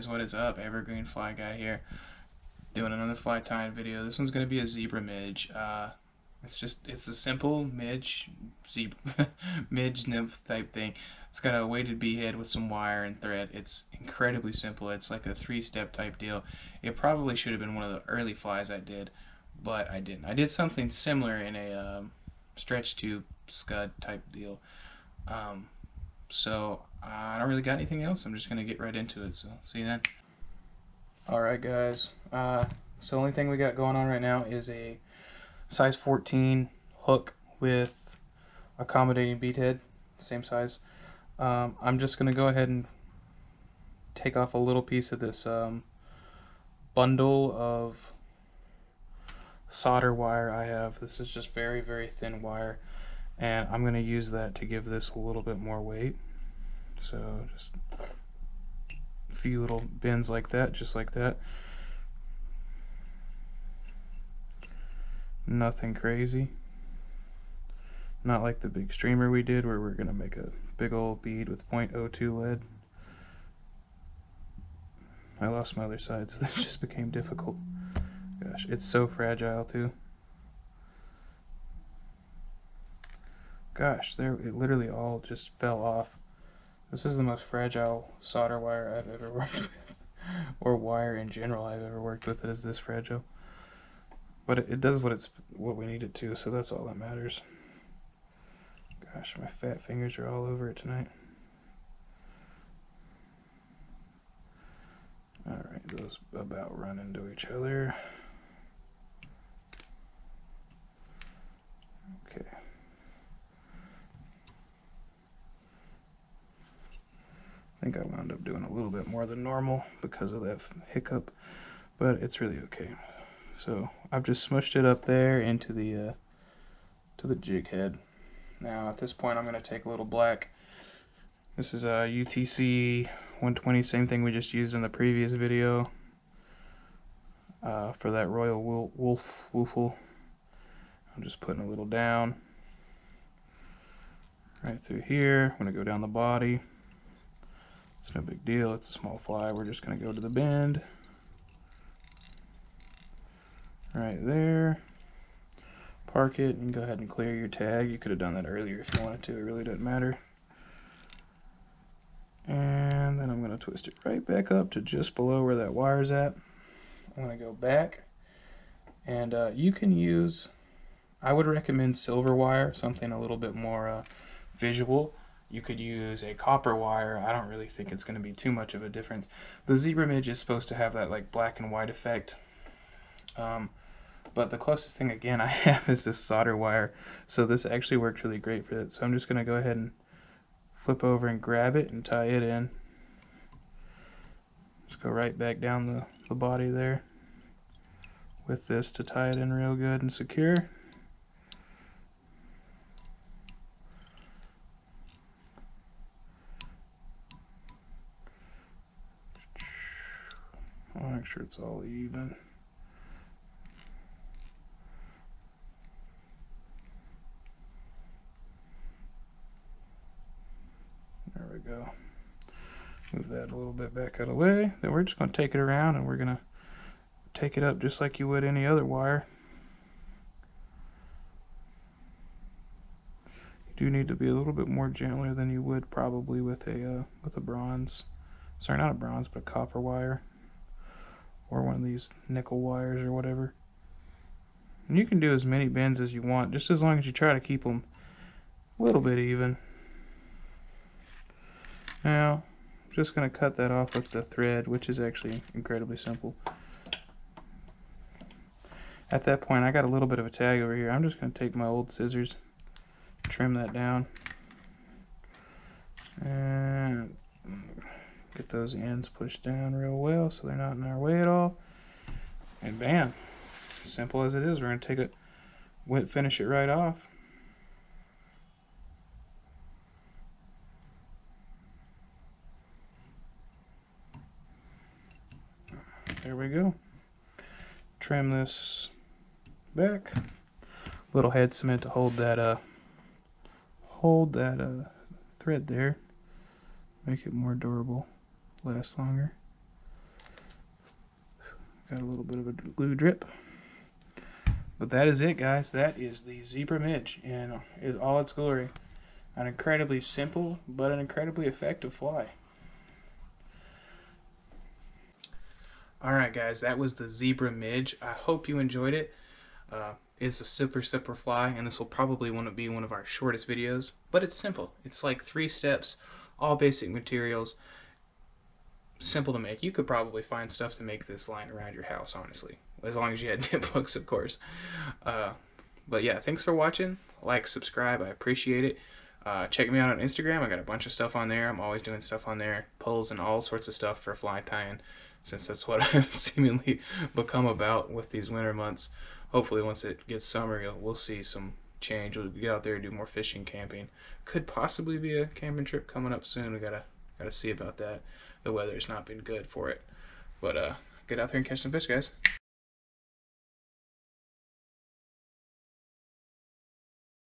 guys, what is up? Evergreen Fly Guy here, doing another fly tying video. This one's going to be a Zebra Midge. It's a simple midge, zebra, midge nymph type thing. It's got a weighted bead with some wire and thread. It's incredibly simple. It's like a three-step type deal. It probably should have been one of the early flies I did, but I didn't. I did something similar in a stretch tube scud type deal. Um, so I don't really got anything else. I'm just gonna get right into it. So see you then. All right, guys. So the only thing we got going on right now is a size 14 hook with accommodating bead head, same size. I'm just gonna go ahead and take off a little piece of this bundle of solder wire I have. This is just very, very thin wire, and I'm going to use that to give this a little bit more weight. So just a few little bends like that, just like that. Nothing crazy. Not like the big streamer we did where we're going to make a big old bead with .02 lead. I lost my other side, so this just became difficult. Gosh, it's so fragile too. Gosh, it literally all just fell off. This is the most fragile solder wire I've ever worked with, or wire in general I've ever worked with that is this fragile. But it does what we need it to, so that's all that matters. Gosh, my fat fingers are all over it tonight. Alright, those about run into each other. Okay. I think I wound up doing a little bit more than normal because of that hiccup, but it's really okay. So I've just smushed it up there into the to the jig head. Now at this point I'm going to take a little black. This is a UTC 120, same thing we just used in the previous video for that Royal Woofle. I'm just putting a little down right through here. I'm going to go down the body. It's no big deal. It's a small fly. We're just going to go to the bend. Right there. Park it and go ahead and clear your tag. You could have done that earlier if you wanted to. It really doesn't matter. And then I'm going to twist it right back up to just below where that wire's at. I'm going to go back. And you can use, I would recommend silver wire, something a little bit more visual. You could use a copper wire. I don't really think it's going to be too much of a difference. The Zebra Midge is supposed to have that like black and white effect. But the closest thing again I have is this solder wire. So this actually works really great for it. So I'm just going to go ahead and flip over and grab it and tie it in. Just go right back down the body there with this to tie it in real good and secure. I'll make sure it's all even. There we go. Move that a little bit back out of the way. Then we're just going to take it around and we're going to take it up just like you would any other wire. You do need to be a little bit more gentler than you would probably with a bronze. Sorry, not a bronze, but a copper wire. Or one of these nickel wires or whatever. And you can do as many bends as you want, just as long as you try to keep them a little bit even. Now, I'm just going to cut that off with the thread, which is actually incredibly simple. At that point, I got a little bit of a tag over here. I'm just going to take my old scissors, trim that down, and get those ends pushed down real well so they're not in our way at all. And bam, simple as it is, we're going to take it, finish it right off. There we go. Trim this back. Little head cement to hold that thread there. Make it more durable, last longer. Got a little bit of a glue drip. But that is it, guys. That is the Zebra Midge in all its glory. An incredibly simple, but an incredibly effective fly. Alright guys, that was the Zebra Midge. I hope you enjoyed it. It's a super fly, and this will probably be one of our shortest videos, but it's simple. It's like 3 steps, all basic materials, simple to make. You could probably find stuff to make this lying around your house, honestly, as long as you had nip hooks, of course. But yeah, thanks for watching. Like, subscribe, I appreciate it. Check me out on Instagram. I got a bunch of stuff on there. I'm always doing stuff on there, polls and all sorts of stuff for fly tying, since that's what I've seemingly become about with these winter months. Hopefully once it gets summer, we'll see some change. We'll get out there and do more fishing, camping. Could possibly be a camping trip coming up soon. We gotta see about that. The weather's not been good for it. But get out there and catch some fish, guys.